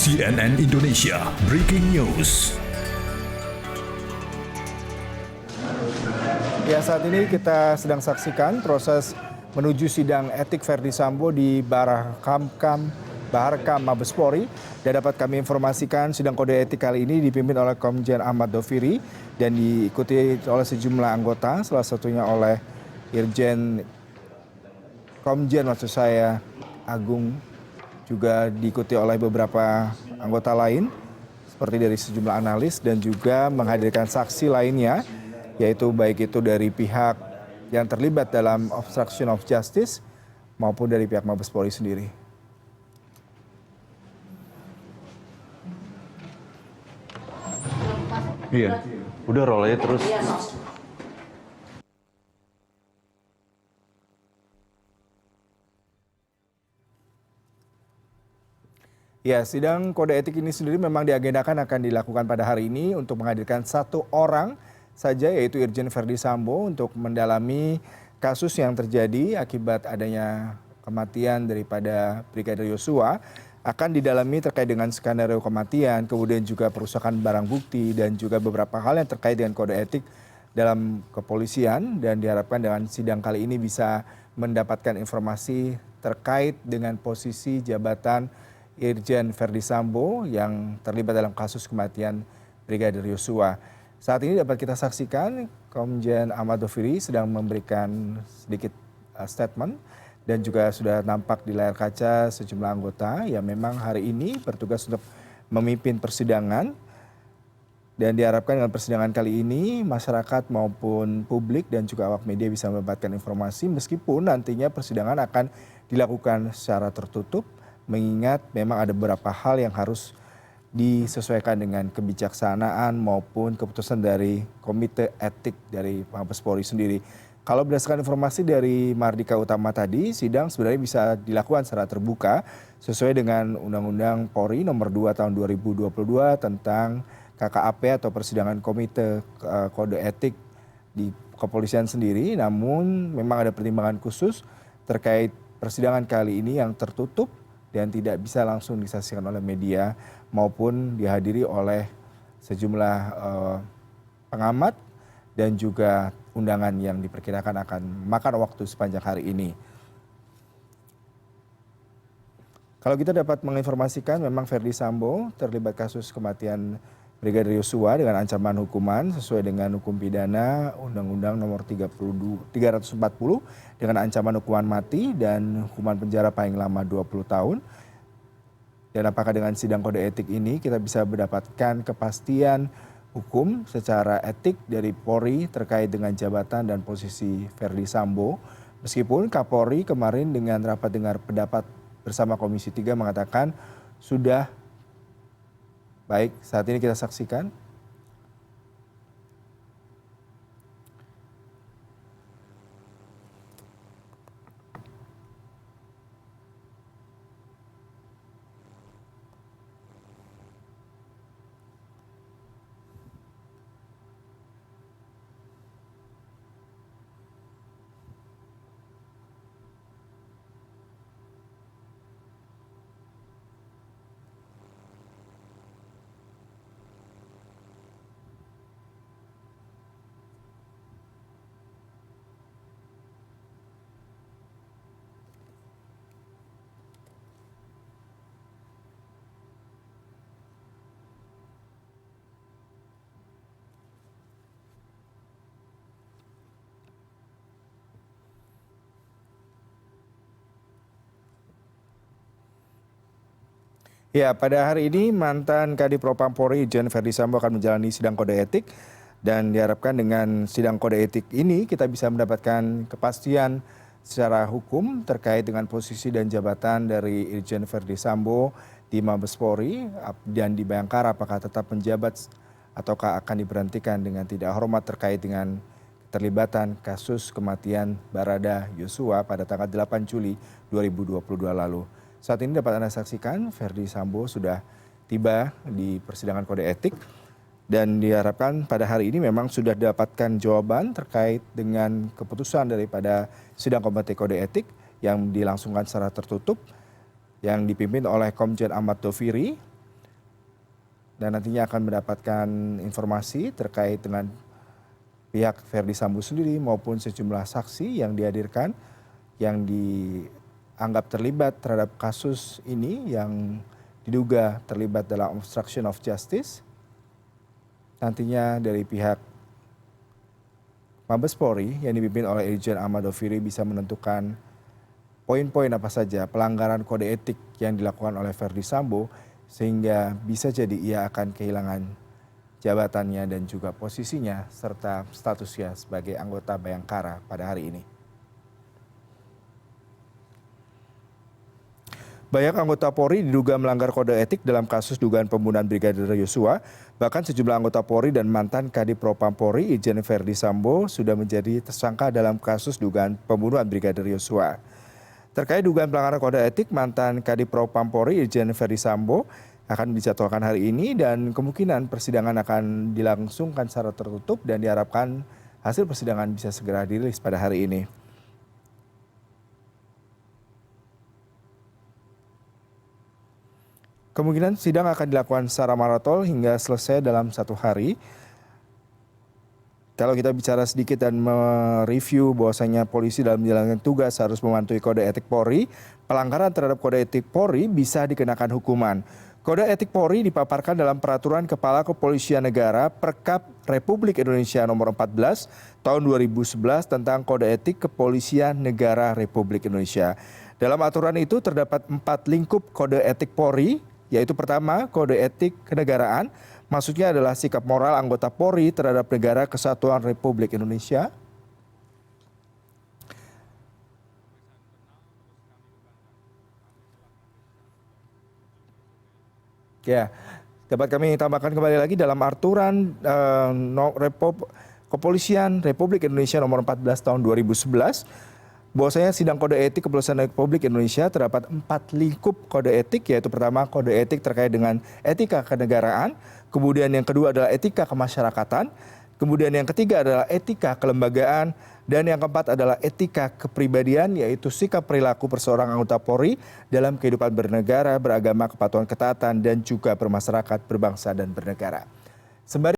CNN Indonesia Breaking News. Ya, saat ini kita sedang saksikan proses menuju sidang etik Verdi Sambo di Baharkam Mabespori. Dan dapat kami informasikan sidang kode etik kali ini dipimpin oleh Komjen Ahmad Doviri dan diikuti oleh sejumlah anggota, salah satunya oleh Komjen Agung, juga diikuti oleh beberapa anggota lain seperti dari sejumlah analis dan juga menghadirkan saksi lainnya, yaitu baik itu dari pihak yang terlibat dalam obstruction of justice maupun dari pihak Mabespori sendiri. Iya, udah roll aja terus. Ya, sidang kode etik ini sendiri memang diagendakan akan dilakukan pada hari ini untuk menghadirkan satu orang saja, yaitu Irjen Verdi Sambo, untuk mendalami kasus yang terjadi akibat adanya kematian daripada Brigadir Yosua. Akan didalami terkait dengan skenario kematian, kemudian juga perusakan barang bukti, dan juga beberapa hal yang terkait dengan kode etik dalam kepolisian. Dan diharapkan dengan sidang kali ini bisa mendapatkan informasi terkait dengan posisi jabatan Irjen Verdi Sambo yang terlibat dalam kasus kematian Brigadir Yosua. Saat ini dapat kita saksikan Komjen Ahmad Doviri sedang memberikan sedikit statement dan juga sudah nampak di layar kaca sejumlah anggota yang memang hari ini bertugas untuk memimpin persidangan. Dan diharapkan dengan persidangan kali ini masyarakat maupun publik dan juga awak media bisa mendapatkan informasi meskipun nantinya persidangan akan dilakukan secara tertutup, mengingat memang ada beberapa hal yang harus disesuaikan dengan kebijaksanaan maupun keputusan dari Komite Etik dari Mabespori sendiri. Kalau berdasarkan informasi dari Mardika Utama tadi, sidang sebenarnya bisa dilakukan secara terbuka sesuai dengan Undang-Undang Polri nomor 2 tahun 2022 tentang KKAP atau persidangan Komite Kode Etik di kepolisian sendiri. Namun memang ada pertimbangan khusus terkait persidangan kali ini yang tertutup dan tidak bisa langsung disaksikan oleh media maupun dihadiri oleh sejumlah pengamat dan juga undangan yang diperkirakan akan makan waktu sepanjang hari ini. Kalau kita dapat menginformasikan memang Verdi Sambo terlibat kasus kematian Brigadir Yosua dengan ancaman hukuman sesuai dengan hukum pidana Undang-Undang nomor 340 dengan ancaman hukuman mati dan hukuman penjara paling lama 20 tahun. Dan apakah dengan sidang kode etik ini kita bisa mendapatkan kepastian hukum secara etik dari Polri terkait dengan jabatan dan posisi Verdi Sambo. Meskipun Kapolri kemarin dengan rapat dengar pendapat bersama Komisi 3 mengatakan sudah baik. Saat ini kita saksikan. Ya, pada hari ini mantan Kadif Propam Polri Irjen Verdi Sambo akan menjalani sidang kode etik dan diharapkan dengan sidang kode etik ini kita bisa mendapatkan kepastian secara hukum terkait dengan posisi dan jabatan dari Irjen Verdi Sambo di Mabespori dan di Bayangkara apakah tetap menjabat ataukah akan diberhentikan dengan tidak hormat terkait dengan keterlibatan kasus kematian Barada Yosua pada tanggal 8 Juli 2022 lalu. Saat ini dapat Anda saksikan Verdi Sambo sudah tiba di persidangan kode etik dan diharapkan pada hari ini memang sudah didapatkan jawaban terkait dengan keputusan daripada sidang komite kode etik yang dilangsungkan secara tertutup yang dipimpin oleh Komjen Ahmad Doviri dan nantinya akan mendapatkan informasi terkait dengan pihak Verdi Sambo sendiri maupun sejumlah saksi yang dihadirkan yang dianggap terlibat terhadap kasus ini yang diduga terlibat dalam obstruction of justice. Nantinya dari pihak Mabes Polri yang dipimpin oleh Irjen Ahmad Doviri bisa menentukan poin-poin apa saja pelanggaran kode etik yang dilakukan oleh Verdi Sambo sehingga bisa jadi ia akan kehilangan jabatannya dan juga posisinya serta statusnya sebagai anggota Bayangkara pada hari ini. Banyak anggota Polri diduga melanggar kode etik dalam kasus dugaan pembunuhan Brigadir Yosua. Bahkan sejumlah anggota Polri dan mantan Kadif Propam Polri Irjen Verdi Sambo sudah menjadi tersangka dalam kasus dugaan pembunuhan Brigadir Yosua. Terkait dugaan pelanggaran kode etik, mantan Kadif Propam Polri Irjen Verdi Sambo akan dijadwalkan hari ini dan kemungkinan persidangan akan dilangsungkan secara tertutup dan diharapkan hasil persidangan bisa segera dirilis pada hari ini. Kemungkinan sidang akan dilakukan secara maraton hingga selesai dalam 1 hari. Kalau kita bicara sedikit dan mereview bahwasanya polisi dalam menjalankan tugas harus mematuhi kode etik Polri, pelanggaran terhadap kode etik Polri bisa dikenakan hukuman. Kode etik Polri dipaparkan dalam Peraturan Kepala Kepolisian Negara Perkap Republik Indonesia Nomor 14 Tahun 2011 tentang Kode Etik Kepolisian Negara Republik Indonesia. Dalam aturan itu terdapat 4 lingkup kode etik Polri, yaitu pertama, kode etik kenegaraan, maksudnya adalah sikap moral anggota Polri terhadap negara kesatuan Republik Indonesia. Ya, dapat kami tambahkan kembali lagi dalam aturan Kepolisian Republik Indonesia Nomor 14 Tahun 2011, bahwasanya sidang kode etik Kepolisian Republik Indonesia terdapat 4 lingkup kode etik, yaitu pertama kode etik terkait dengan etika kenegaraan, kemudian yang kedua adalah etika kemasyarakatan, kemudian yang ketiga adalah etika kelembagaan, dan yang keempat adalah etika kepribadian, yaitu sikap perilaku perseorang anggota Polri dalam kehidupan bernegara, beragama, kepatuhan ketaatan, dan juga bermasyarakat, berbangsa, dan bernegara. Sembari